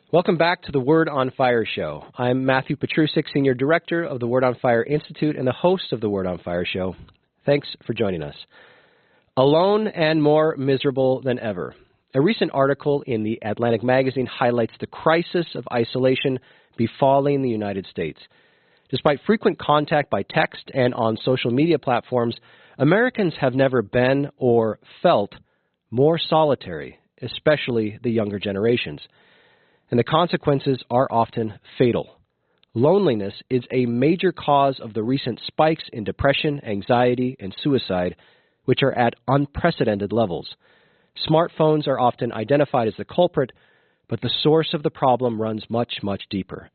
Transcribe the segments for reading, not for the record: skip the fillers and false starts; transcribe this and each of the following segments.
Welcome back to the Word on Fire show. I'm Matthew Petrusik, Senior Director of the Word on Fire Institute and the host of the Word on Fire show. Thanks for joining us. Alone and more miserable than ever. A recent article in the Atlantic magazine highlights the crisis of isolation befalling the United States. Despite frequent contact by text and on social media platforms, Americans have never been or felt more solitary, especially the younger generations. And the consequences are often fatal. Loneliness is a major cause of the recent spikes in depression, anxiety, and suicide, which are at unprecedented levels. Smartphones are often identified as the culprit, but the source of the problem runs much, much deeper.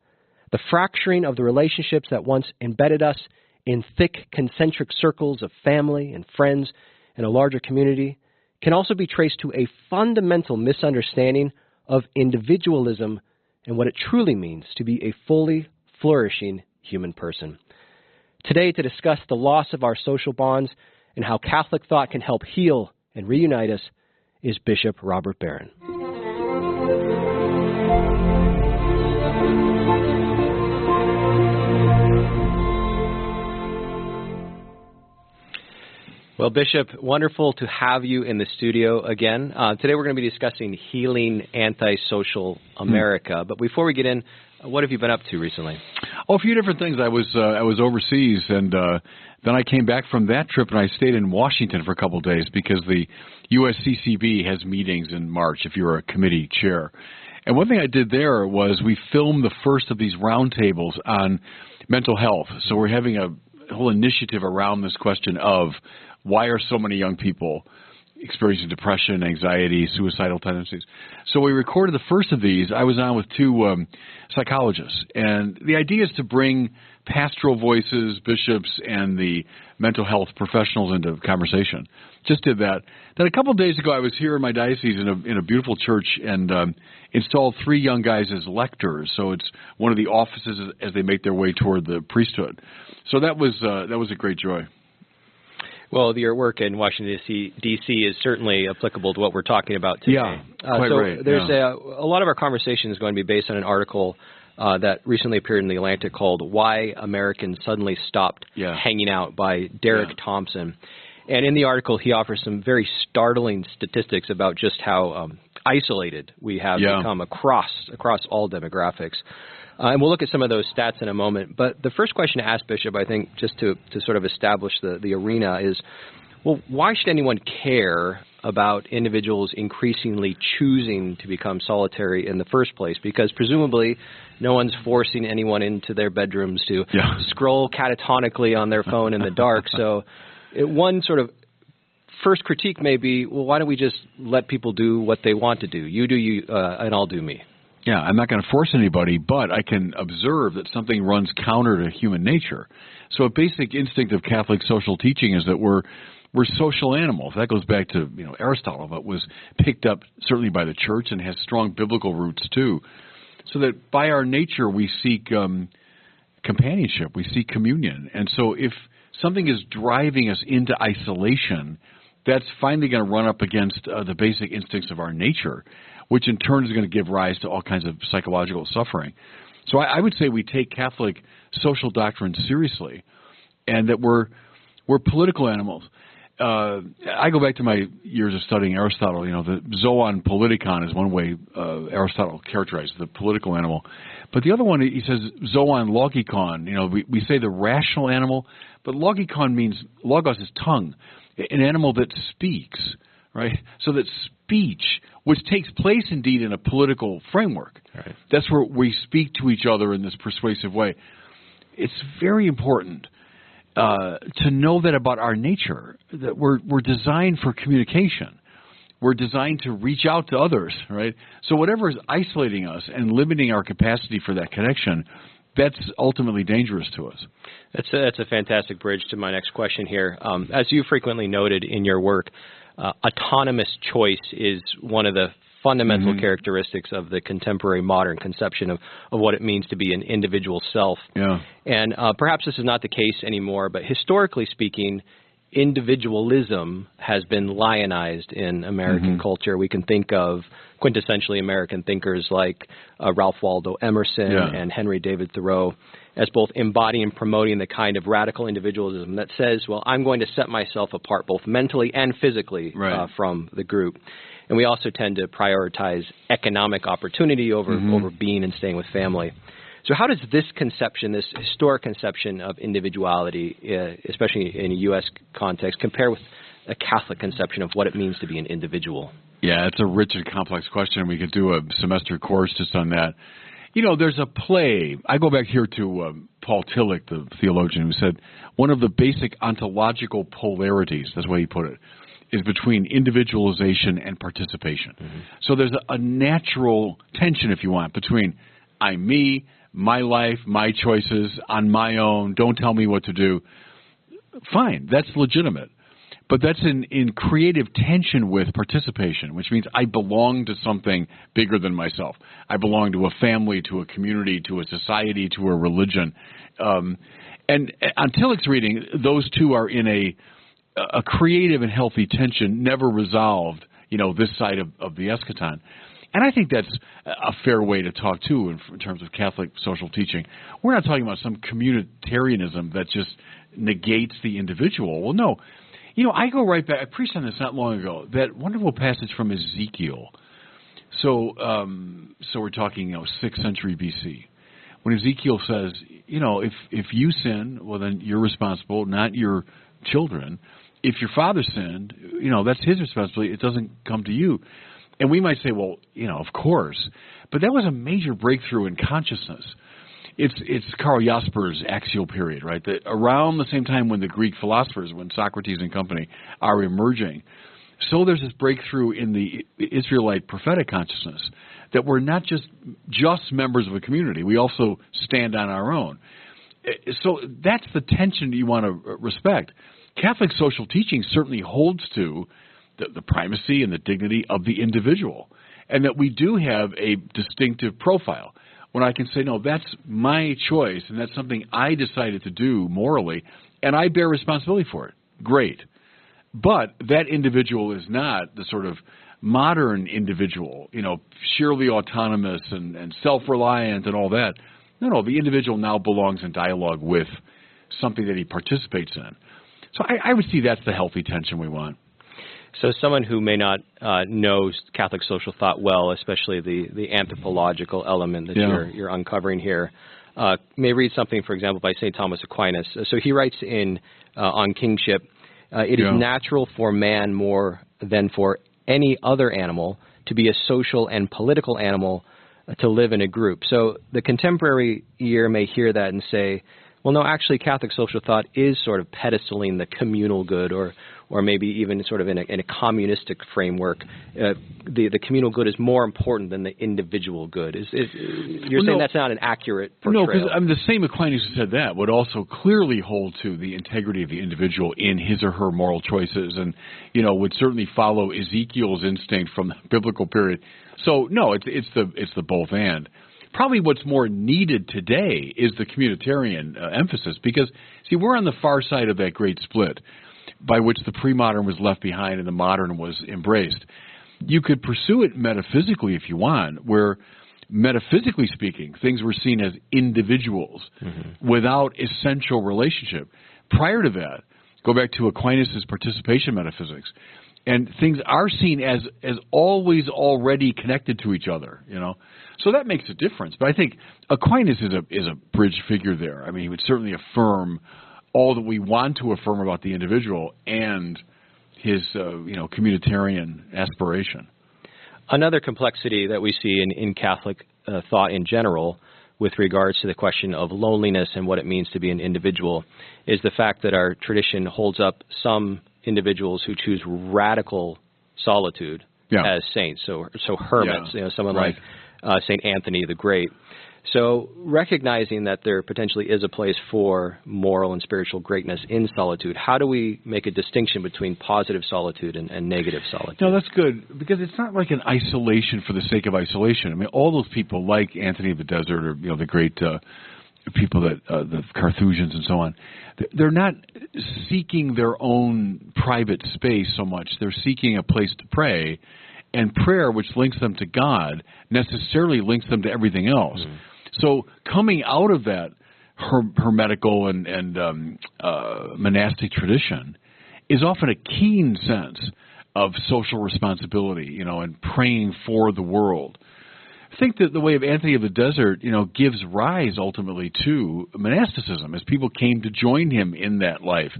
The fracturing of the relationships that once embedded us in thick concentric circles of family and friends and a larger community can also be traced to a fundamental misunderstanding of individualism and what it truly means to be a fully flourishing human person. Today, to discuss the loss of our social bonds and how Catholic thought can help heal and reunite us, is Bishop Robert Barron. Well, Bishop, wonderful to have you in the studio again. Today we're going to be discussing healing antisocial America. But before we get in, what have you been up to recently? Oh, a few different things. I was overseas, and then I came back from that trip, and I stayed in Washington for a couple of days because the USCCB has meetings in March if you're a committee chair. And one thing I did there was we filmed the first of these roundtables on mental health. So we're having a whole initiative around this question of why are so many young people experiencing depression, anxiety, suicidal tendencies. So we recorded the first of these. I was on with two psychologists, and the idea is to bring pastoral voices, bishops, and the mental health professionals into conversation. Just did that. Then a couple of days ago, I was here in my diocese in a beautiful church and installed three young guys as lectors. So it's one of the offices as they make their way toward the priesthood. So that was a great joy. Well, your work in Washington, D.C. is certainly applicable to what we're talking about today. Yeah, quite right. There's a lot of our conversation is going to be based on an article that recently appeared in The Atlantic called Why Americans Suddenly Stopped Hanging Out by Derek Thompson. And in the article, he offers some very startling statistics about just how isolated we have become across all demographics. And we'll look at some of those stats in a moment. But the first question to ask, Bishop, I think, just to sort of establish the arena is, well, why should anyone care about individuals increasingly choosing to become solitary in the first place? Because presumably no one's forcing anyone into their bedrooms to scroll catatonically on their phone in the dark. So one sort of first critique may be, well, why don't we just let people do what they want to do? You do you, and I'll do me. Yeah, I'm not going to force anybody, but I can observe that something runs counter to human nature. So a basic instinct of Catholic social teaching is that we're social animals. That goes back to Aristotle, but was picked up certainly by the church and has strong biblical roots too. So that by our nature we seek companionship, we seek communion. And so if something is driving us into isolation, that's finally going to run up against the basic instincts of our nature, which in turn is going to give rise to all kinds of psychological suffering. So I would say we take Catholic social doctrine seriously, and that we're political animals. I go back to my years of studying Aristotle. The zoon politikon is one way Aristotle characterized the political animal. But the other one, he says zoon logikon. We say the rational animal, but logikon means, logos is tongue, an animal that speaks, right? So that speech, which takes place indeed in a political framework, that's where we speak to each other in this persuasive way. It's very important to know that about our nature, that we're designed for communication. We're designed to reach out to others, right? So whatever is isolating us and limiting our capacity for that connection, that's ultimately dangerous to us. That's a fantastic bridge to my next question here. As you frequently noted in your work, autonomous choice is one of the fundamental characteristics of the contemporary modern conception of what it means to be an individual self. And perhaps this is not the case anymore, but historically speaking, individualism has been lionized in American culture. We can think of quintessentially American thinkers like Ralph Waldo Emerson and Henry David Thoreau as both embodying and promoting the kind of radical individualism that says, well, I'm going to set myself apart both mentally and physically from the group. And we also tend to prioritize economic opportunity over being and staying with family. So how does this conception, this historic conception of individuality, especially in a U.S. context, compare with a Catholic conception of what it means to be an individual? Yeah, it's a rich and complex question. We could do a semester course just on that. You know, there's a play. I go back here to Paul Tillich, the theologian, who said one of the basic ontological polarities, that's the way he put it, is between individualization and participation. So there's a natural tension, if you want, between I'm me, my life, my choices, on my own, don't tell me what to do. Fine, that's legitimate. But that's in creative tension with participation, which means I belong to something bigger than myself. I belong to a family, to a community, to a society, to a religion. And on Tillich's reading, those two are in a creative and healthy tension, never resolved, this side of the eschaton. And I think that's a fair way to talk, too, in terms of Catholic social teaching. We're not talking about some communitarianism that just negates the individual. Well, no. I go right back. I preached on this not long ago, that wonderful passage from Ezekiel. So we're talking, 6th century BC. When Ezekiel says, if you sin, well, then you're responsible, not your children. If your father sinned, that's his responsibility. It doesn't come to you. And we might say, well, of course. But that was a major breakthrough in consciousness. It's Karl Jasper's axial period, right? That around the same time when the Greek philosophers, when Socrates and company are emerging, so there's this breakthrough in the Israelite prophetic consciousness that we're not just members of a community. We also stand on our own. So that's the tension you want to respect. Catholic social teaching certainly holds to the primacy and the dignity of the individual, and that we do have a distinctive profile. When I can say, no, that's my choice, and that's something I decided to do morally, and I bear responsibility for it. Great. But that individual is not the sort of modern individual, sheerly autonomous and self-reliant and all that. No, the individual now belongs in dialogue with something that he participates in. So I would see that's the healthy tension we want. So someone who may not know Catholic social thought well, especially the anthropological element that you're uncovering here, may read something, for example, by St. Thomas Aquinas. So he writes on kingship, it is natural for man more than for any other animal to be a social and political animal, to live in a group. So the contemporary ear may hear that and say, well, no, actually Catholic social thought is sort of pedestaling the communal good, or maybe even sort of in a communistic framework. The communal good is more important than the individual good. You're saying that's not an accurate portrayal? No, because the same Aquinas who said that would also clearly hold to the integrity of the individual in his or her moral choices, and would certainly follow Ezekiel's instinct from the biblical period. So no, it's the both and. Probably what's more needed today is the communitarian emphasis, because, see, we're on the far side of that great split by which the pre-modern was left behind and the modern was embraced. You could pursue it metaphysically if you want, where, metaphysically speaking, things were seen as individuals without essential relationship. Prior to that, go back to Aquinas' participation metaphysics, and things are seen as always already connected to each other, So that makes a difference. But I think Aquinas is a bridge figure there. I mean, he would certainly affirm all that we want to affirm about the individual and his, communitarian aspiration. Another complexity that we see in Catholic thought in general with regards to the question of loneliness and what it means to be an individual is the fact that our tradition holds up some individuals who choose radical solitude as saints, so hermits, someone like St. Anthony the Great. So recognizing that there potentially is a place for moral and spiritual greatness in solitude, how do we make a distinction between positive solitude and negative solitude? No, that's good, because it's not like an isolation for the sake of isolation. I mean, all those people like Anthony of the Desert or the great people that the Carthusians and so on, they're not seeking their own private space so much. They're seeking a place to pray, and prayer, which links them to God, necessarily links them to everything else. Mm. So coming out of that hermetical and monastic tradition is often a keen sense of social responsibility, and praying for the world. I think that the way of Anthony of the Desert, gives rise ultimately to monasticism as people came to join him in that life.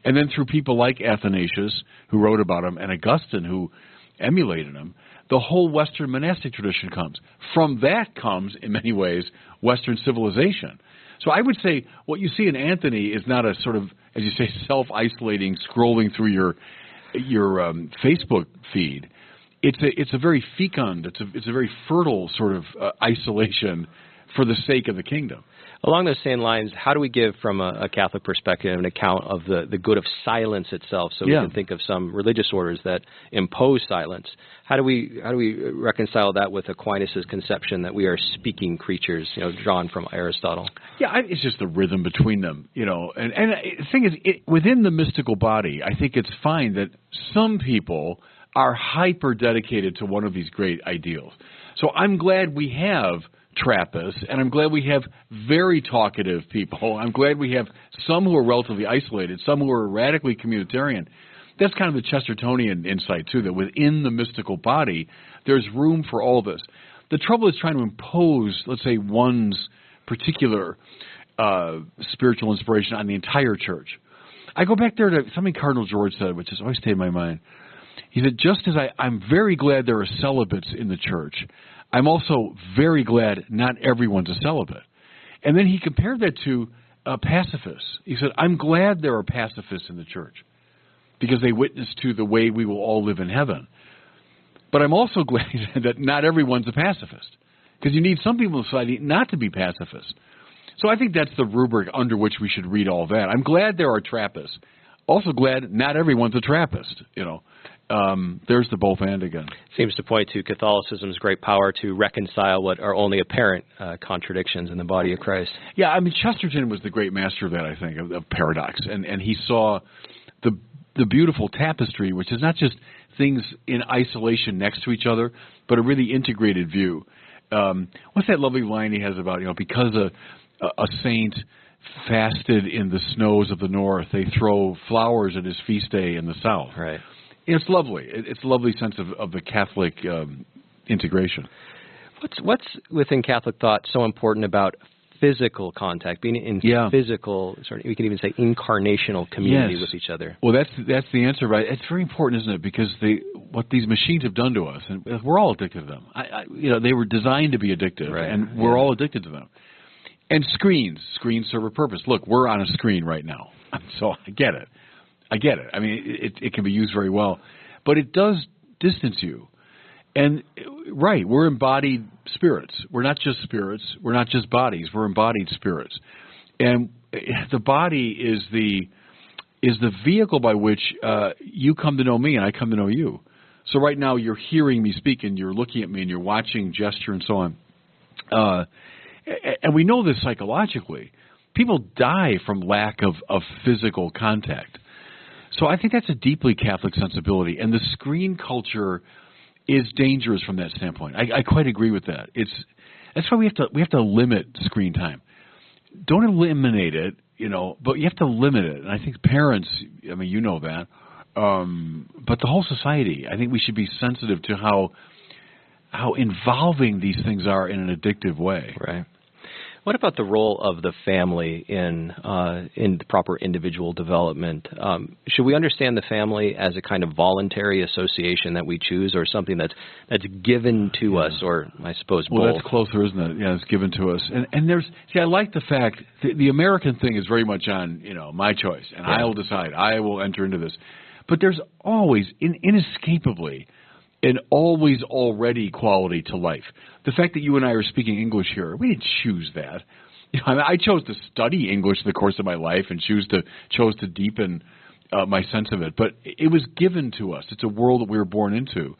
And then through people like Athanasius, who wrote about him, and Augustine, who emulated him, the whole Western monastic tradition comes. From that comes, in many ways, Western civilization. So I would say what you see in Anthony is not a sort of, as you say, self-isolating, scrolling through your Facebook feed. It's a very fecund, it's a very fertile sort of isolation for the sake of the kingdom. Along those same lines, how do we give from a Catholic perspective an account of the good of silence itself? So we can think of some religious orders that impose silence. How do we reconcile that with Aquinas' conception that we are speaking creatures, drawn from Aristotle? Yeah, it's just the rhythm between them, And the thing is, within the mystical body, I think it's fine that some people are hyper dedicated to one of these great ideals. So I'm glad we have Trappists, and I'm glad we have very talkative people. I'm glad we have some who are relatively isolated, some who are radically communitarian. That's kind of the Chestertonian insight, too, that within the mystical body, there's room for all this. The trouble is trying to impose, let's say, one's particular spiritual inspiration on the entire church. I go back there to something Cardinal George said, which has always stayed in my mind. He said, just as I'm very glad there are celibates in the church, I'm also very glad not everyone's a celibate. And then he compared that to pacifists. He said, I'm glad there are pacifists in the church because they witness to the way we will all live in heaven. But I'm also glad that not everyone's a pacifist because you need some people in society not to be pacifists. So I think that's the rubric under which we should read all that. I'm glad there are Trappists. Also glad not everyone's a Trappist, There's the both and again. Seems to point to Catholicism's great power to reconcile what are only apparent contradictions in the body of Christ. Yeah, I mean, Chesterton was the great master of that, I think, of paradox. And he saw the beautiful tapestry, which is not just things in isolation next to each other, but a really integrated view. What's that lovely line he has about, because a saint fasted in the snows of the north, they throw flowers at his feast day in the south. Right. It's lovely. It's a lovely sense of the Catholic integration. What's within Catholic thought so important about physical contact, being in physical, we can even say incarnational community with each other? Well, that's the answer, right? It's very important, isn't it? Because what these machines have done to us, and we're all addicted to them. They were designed to be addictive, right. And we're all addicted to them. And screens serve a purpose. Look, we're on a screen right now, so I get it. I mean, it can be used very well, but it does distance you. And, right, we're embodied spirits. We're not just spirits. We're not just bodies. We're embodied spirits. And the body is the vehicle by which you come to know me and I come to know you. So right now you're hearing me speak and you're looking at me and you're watching gesture and so on. And we know this psychologically. People die from lack of physical contact. So I think that's a deeply Catholic sensibility, and the screen culture is dangerous from that standpoint. I quite agree with that. That's why we have to limit screen time. Don't eliminate it, but you have to limit it. And I think parents, you know that, but the whole society, I think we should be sensitive to how involving these things are in an addictive way. Right. What about the role of the family in the proper individual development? Should we understand the family as a kind of voluntary association that we choose, or something that's given to us, or I suppose both? Well, that's closer, isn't it? Yeah, it's given to us. And I like the fact the American thing is very much on my choice, and I'll decide. I will enter into this. But there's always, inescapably, an always already quality to life. The fact that you and I are speaking English here, we didn't choose that. I chose to study English in the course of my life and chose to deepen my sense of it. But it was given to us. It's a world that we were born into.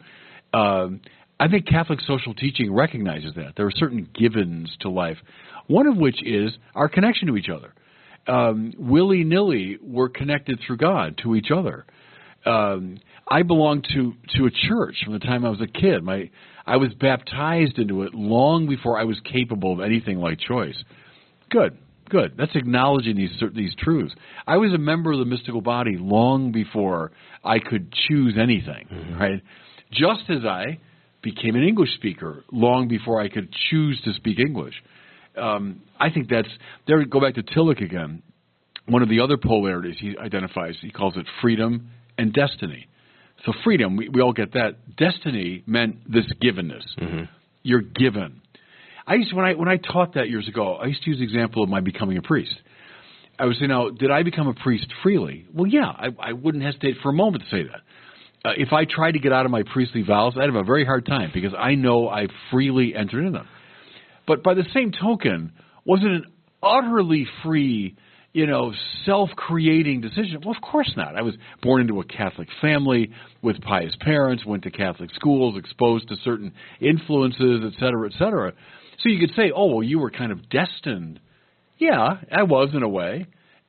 I think Catholic social teaching recognizes that. There are certain givens to life, one of which is our connection to each other. Willy-nilly, we're connected through God to each other. I belonged to a church from the time I was a kid. I was baptized into it long before I was capable of anything like choice. Good. That's acknowledging these truths. I was a member of the mystical body long before I could choose anything, right? Just as I became an English speaker long before I could choose to speak English. I think there we go back to Tillich again. One of the other polarities he identifies, he calls it freedom and destiny. So freedom, we all get that. Destiny meant this givenness. You're given. When I taught that years ago, I used to use the example of my becoming a priest. I would say, now, did I become a priest freely? Well, yeah, I wouldn't hesitate for a moment to say that. If I tried to get out of my priestly vows, I'd have a very hard time because I know I freely entered into them. But by the same token, was it an utterly free, self-creating decision? Well, of course not. I was born into a Catholic family with pious parents, went to Catholic schools, exposed to certain influences, et cetera, et cetera. So you could say, oh, well, you were kind of destined. Yeah, I was in a way,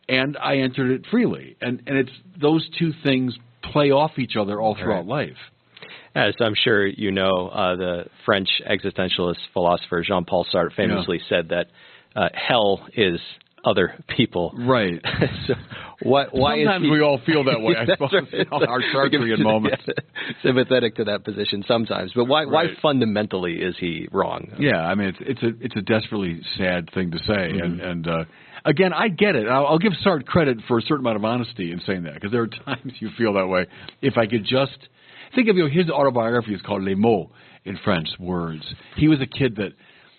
and I entered it freely. And it's those two things play off each other all throughout life. As I'm sure you know, the French existentialist philosopher Jean-Paul Sartre famously said that hell is other people. Right. So why sometimes we all feel that way, I suppose, our Sartrean moments. Sympathetic to that position sometimes. But why fundamentally is he wrong? Yeah, I mean, it's a desperately sad thing to say. And again, I get it. I'll give Sartre credit for a certain amount of honesty in saying that, because there are times you feel that way. If I could just think of his autobiography is called Les Mots in French, words. He was a kid that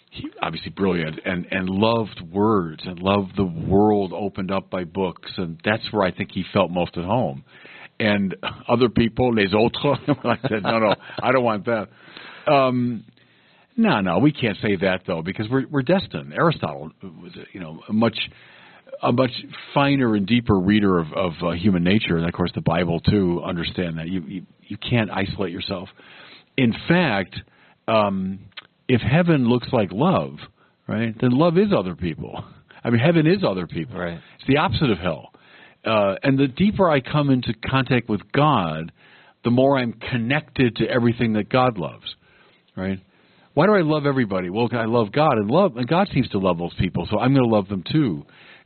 he obviously brilliant and loved words and loved the world opened up by books, and that's where I think he felt most at home. And other people, les autres, I said, no, I don't want that. No, we can't say that though, because we're destined. Aristotle was a much finer and deeper reader of human nature, and of course the Bible too. Understand that you can't isolate yourself. In fact, if heaven looks like love, right, then love is other people. I mean, heaven is other people. Right. It's the opposite of hell. And the deeper I come into contact with God, the more I'm connected to everything that God loves, right? Why do I love everybody? Well, I love God, and God seems to love those people, so I'm going to love them too.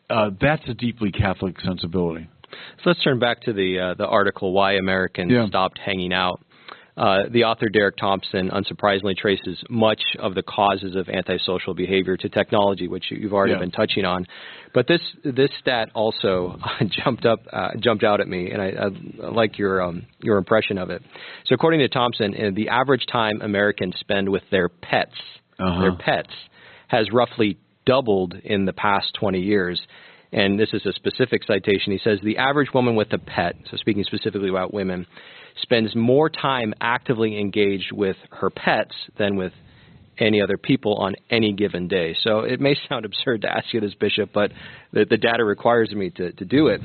That's a deeply Catholic sensibility. So let's turn back to the article, Why Americans Stopped Hanging Out. The author, Derek Thompson, unsurprisingly traces much of the causes of antisocial behavior to technology, which you've already been touching on. But this stat also jumped out at me, and I like your impression of it. So according to Thompson, the average time Americans spend with their pets has roughly doubled in the past 20 years. And this is a specific citation. He says, the average woman with a pet, so speaking specifically about women, spends more time actively engaged with her pets than with any other people on any given day. So it may sound absurd to ask you this, Bishop, but the data requires me to do it.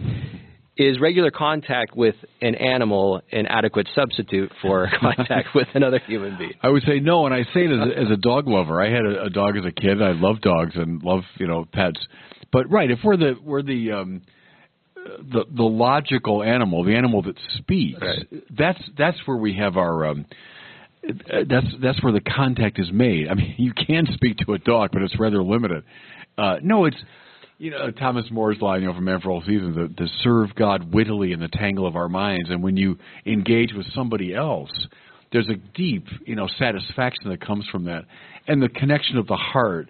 Is regular contact with an animal an adequate substitute for contact with another human being? I would say no, and I say it as a dog lover. I had a dog as a kid. I love dogs and love pets. But right, if we're the logical animal, the animal that speaks, that's where we have our that's where the contact is made. I mean, you can speak to a dog, but it's rather limited. No, it's Thomas More's line from Man for All Seasons, to serve God wittily in the tangle of our minds. And when you engage with somebody else, there's a deep satisfaction that comes from that, and the connection of the heart.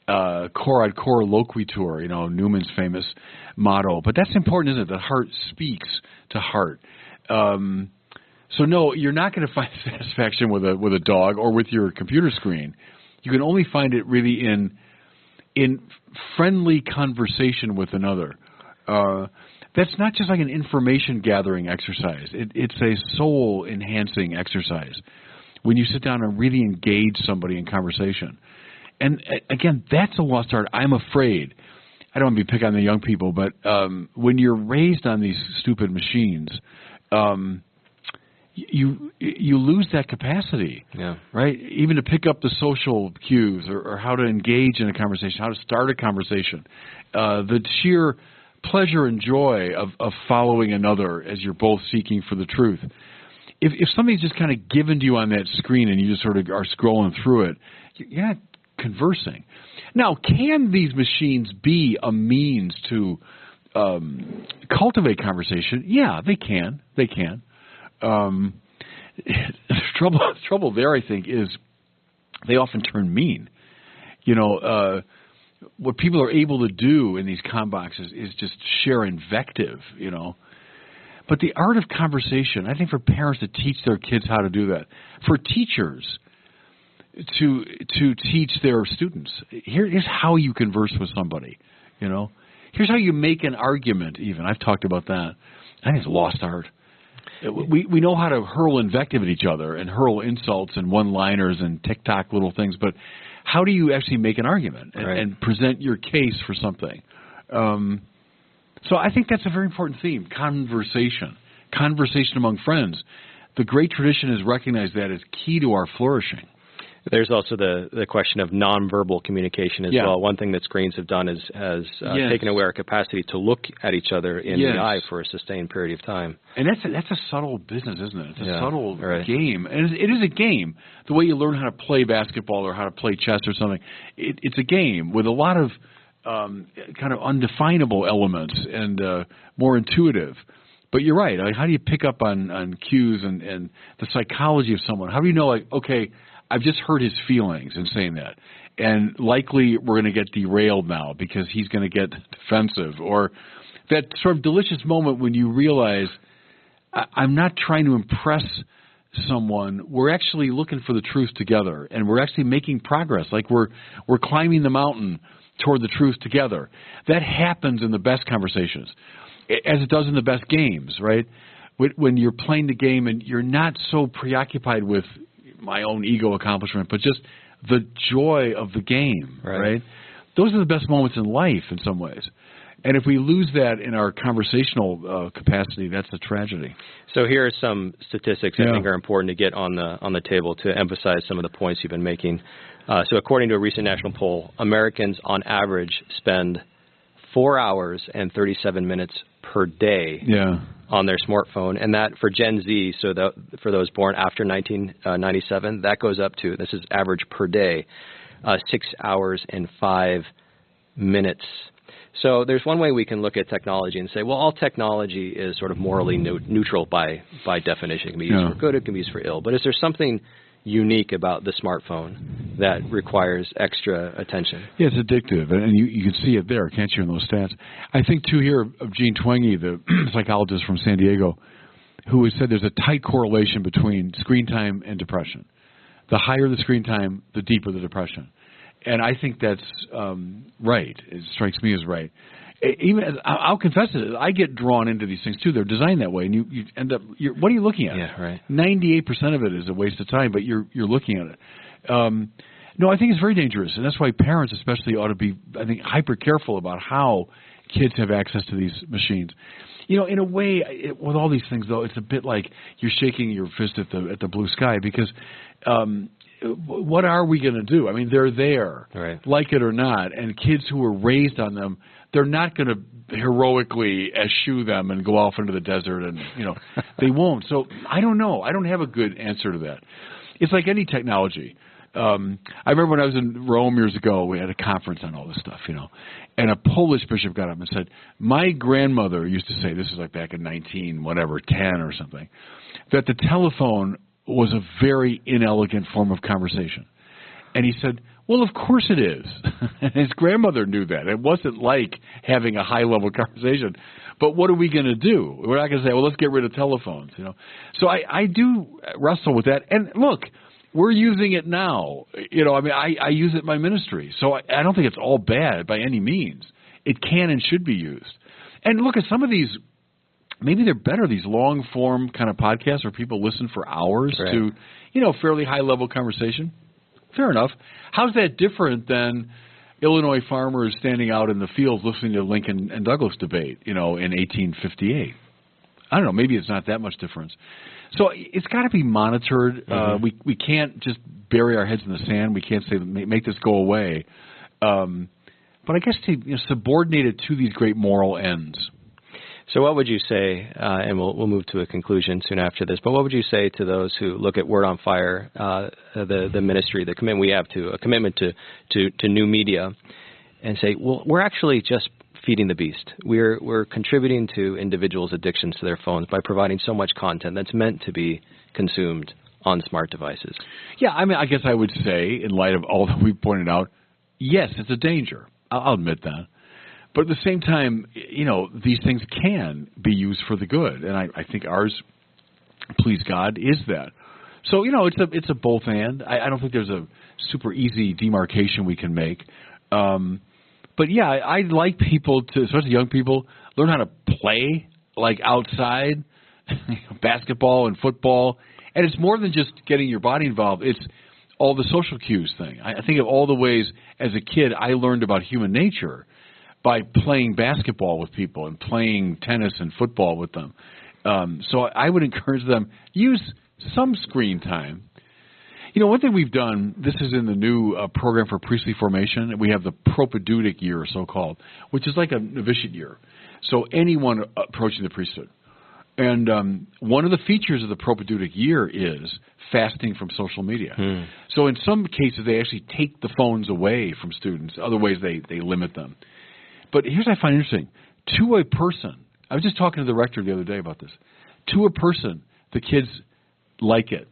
Cor ad cor loquitur, Newman's famous motto. But that's important, isn't it? That heart speaks to heart. So no, you're not going to find satisfaction with a dog or with your computer screen. You can only find it really in friendly conversation with another. That's not just like an information gathering exercise. It's a soul enhancing exercise when you sit down and really engage somebody in conversation. And again, that's a lost art. I'm afraid. I don't want to be picking on the young people, but when you're raised on these stupid machines, you lose that capacity, right? Even to pick up the social cues or how to engage in a conversation, how to start a conversation, the sheer pleasure and joy of following another as you're both seeking for the truth. If something's just kind of given to you on that screen and you just sort of are scrolling through it, you're not conversing. Now, can these machines be a means to cultivate conversation? Yeah, they can. They can. Trouble there, I think, is they often turn mean. What people are able to do in these comm boxes is just share invective, But the art of conversation, I think for parents to teach their kids how to do that, for teachers to teach their students, here's how you converse with somebody, Here's how you make an argument even. I've talked about that. I think it's lost art. We know how to hurl invective at each other and hurl insults and one-liners and TikTok little things, but how do you actually make an argument and present your case for something? So I think that's a very important theme, conversation among friends. The great tradition has recognized that as key to our flourishing. There's also the question of nonverbal communication as well. One thing that screens have done has taken away our capacity to look at each other in the eye for a sustained period of time. And that's a subtle business, isn't it? It's a subtle game. And it is a game. The way you learn how to play basketball or how to play chess or something, it's a game with a lot of kind of undefinable elements and more intuitive. But you're right. How do you pick up on cues and the psychology of someone? How do you know, okay, I've just hurt his feelings in saying that, and likely we're going to get derailed now because he's going to get defensive, or that sort of delicious moment when you realize I'm not trying to impress someone. We're actually looking for the truth together, and we're actually making progress, like we're climbing the mountain toward the truth together. That happens in the best conversations, as it does in the best games, right? When you're playing the game and you're not so preoccupied with my own ego accomplishment, but just the joy of the game, right? Those are the best moments in life in some ways. And if we lose that in our conversational capacity, that's a tragedy. So here are some statistics I think are important to get on the table to emphasize some of the points you've been making. So according to a recent national poll, Americans on average spend 4 hours and 37 minutes per day on their smartphone, and that for Gen Z, so for those born after 1997, that goes up to, this is average per day, 6 hours and 5 minutes. So there's one way we can look at technology and say, well, all technology is sort of morally neutral by definition. It can be used for good, it can be used for ill. But is there something unique about the smartphone that requires extra attention? Yeah, it's addictive, and you can see it there, can't you, in those stats? I think, too, here of Gene Twenge, the psychologist from San Diego, who has said there's a tight correlation between screen time and depression. The higher the screen time, the deeper the depression. And I think that's right. It strikes me as right. Even I'll confess it, I get drawn into these things too. They're designed that way, and you end up. What are you looking at? 98% of it is a waste of time, but you're looking at it. No, I think it's very dangerous, and that's why parents especially ought to be, I think, hyper careful about how kids have access to these machines. In a way, with all these things though, it's a bit like you're shaking your fist at the blue sky because. What are we going to do? I mean, they're there, like it or not, and kids who were raised on them, they're not going to heroically eschew them and go off into the desert, and they won't. So I don't know. I don't have a good answer to that. It's like any technology. I remember when I was in Rome years ago, we had a conference on all this stuff, and a Polish bishop got up and said, my grandmother used to say, this is like back in 10 or something, that the telephone was a very inelegant form of conversation. And he said, well, of course it is. And his grandmother knew that. It wasn't like having a high-level conversation. But what are we going to do? We're not going to say, well, let's get rid of telephones. So I do wrestle with that. And look, we're using it now. I use it in my ministry. So I don't think it's all bad by any means. It can and should be used. And look, at some of these, maybe they're better, these long-form kind of podcasts where people listen for hours to, fairly high-level conversation. Fair enough. How's that different than Illinois farmers standing out in the fields listening to Lincoln and Douglas debate, in 1858? I don't know, maybe it's not that much difference. So it's got to be monitored. We can't just bury our heads in the sand. We can't say, make this go away. But I guess to subordinate it to these great moral ends. So what would you say, and we'll move to a conclusion soon after this, but what would you say to those who look at Word on Fire, the ministry, the commitment we have to, a commitment to new media, and say, well, we're actually just feeding the beast. We're contributing to individuals' addictions to their phones by providing so much content that's meant to be consumed on smart devices. Yeah, I mean, I guess I would say, in light of all that we've pointed out, yes, it's a danger. I'll admit that. But at the same time, these things can be used for the good, and I think ours, please God, is that. So, it's a both and. I don't think there's a super easy demarcation we can make. But yeah, I'd like people to, especially young people, learn how to play like outside, basketball and football. And it's more than just getting your body involved. It's all the social cues thing. I think of all the ways as a kid I learned about human nature by playing basketball with people and playing tennis and football with them. So I would encourage them, use some screen time. One thing we've done, this is in the new program for priestly formation, we have the propedeutic year, so-called, which is like a novitiate year. So anyone approaching the priesthood. And one of the features of the propedeutic year is fasting from social media. So in some cases, they actually take the phones away from students. Other ways, they limit them. But here's what I find interesting. To a person, I was just talking to the rector the other day about this. To a person, the kids like it.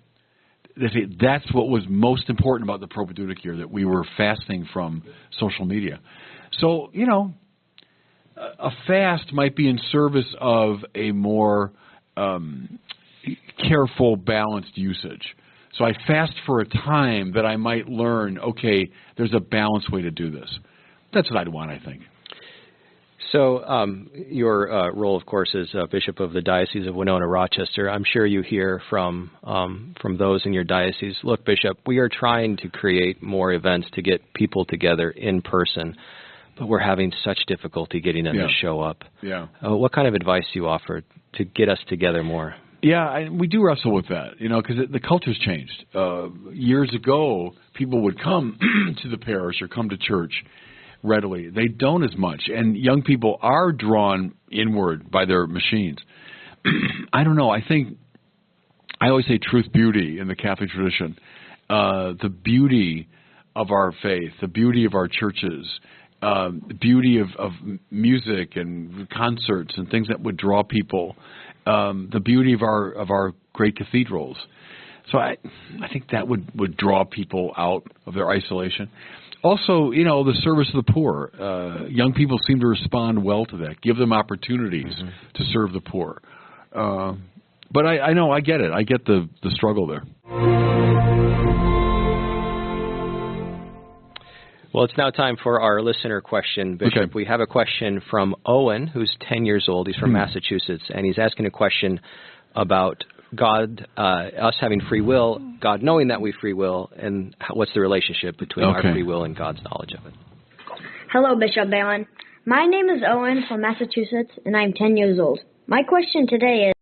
They say that's what was most important about the propedeutic year, that we were fasting from social media. So, a fast might be in service of a more careful, balanced usage. So I fast for a time that I might learn, okay, there's a balanced way to do this. That's what I'd want, I think. So your role, of course, is Bishop of the Diocese of Winona-Rochester. I'm sure you hear from those in your diocese, look, Bishop, we are trying to create more events to get people together in person, but we're having such difficulty getting them to show up. Yeah. What kind of advice do you offer to get us together more? Yeah, we do wrestle with that, because the culture's changed. Years ago, people would come to the parish or come to church readily. They don't as much, and young people are drawn inward by their machines. I don't know. I think I always say truth, beauty in the Catholic tradition. The beauty of our faith, the beauty of our churches, the beauty of music and concerts and things that would draw people, the beauty of our great cathedrals. So I think that would draw people out of their isolation. Also, the service of the poor. Young people seem to respond well to that. Give them opportunities to serve the poor. But I know, I get it. I get the struggle there. Well, it's now time for our listener question, Bishop. Okay. We have a question from Owen, who's 10 years old. He's from Massachusetts, and he's asking a question about God, us having free will, God knowing that we free will, and what's the relationship between our free will and God's knowledge of it. Hello, Bishop Barron. My name is Owen from Massachusetts, and I'm 10 years old. My question today is,